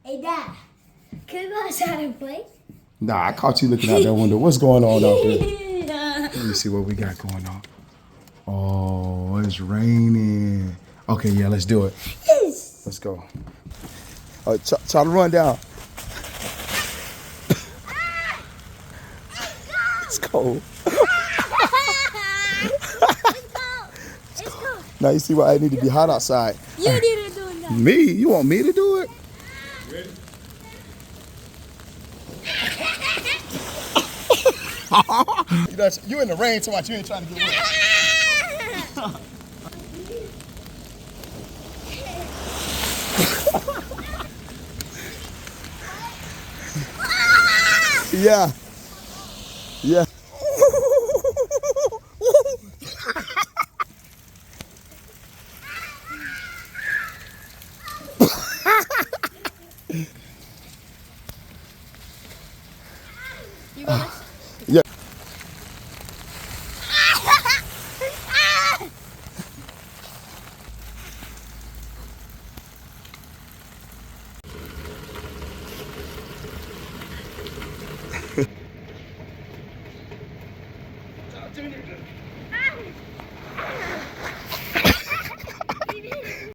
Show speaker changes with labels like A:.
A: Hey, Dad, can we go outside and play?
B: Nah, I caught you looking out that window. What's going on out there? Let me see what we got going on. Oh, it's raining. Okay, yeah, let's do it.
A: Yes.
B: Let's go. Try to run down. It's cold.
A: Let's go.
B: Now you see why I need to be hot outside.
A: You need to do that.
B: Me? You want me to do it?
C: Ready?
B: You in the rain so much, you ain't trying to get wet. Yeah. Yeah.
A: You want
B: Yeah.